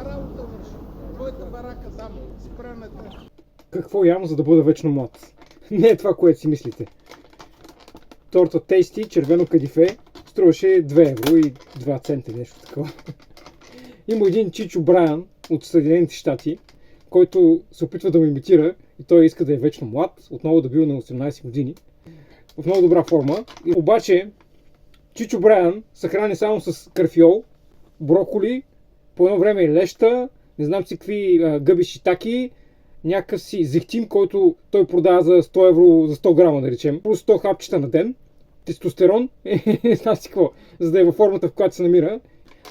каква работа върши? Твоята барака там, спрената. Какво ям, за да бъда вечно млад? Не е това, което си мислите. Торта Tasty, червено кадифе, струваше 2 евро и 2 цента, нещо такова. Има един Чичо Брайан от Съединените щати, който се опитва да ме имитира и той иска да е вечно млад, отново да бил на 18 години, в много добра форма. Обаче Чичо Брайан се храни само с карфиол, броколи, по едно време и леща, не знам си какви гъби шитаки, някакъв си зехтин, който той продава за 100 евро за 100 грама, да речем. Плюс 100 хапчета на ден, тестостерон, не знам си какво, за да е във формата, в която се намира.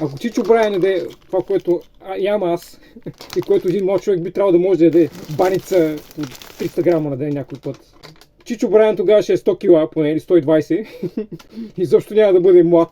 Ако Чичо Брайан яде това, което ям аз, и което един млад човек би трябвало да може да яде баница от 300 грама на ден някой път. Чичо Брайан тогава ще е 100 кила, поне или 120, и защо няма да бъде млад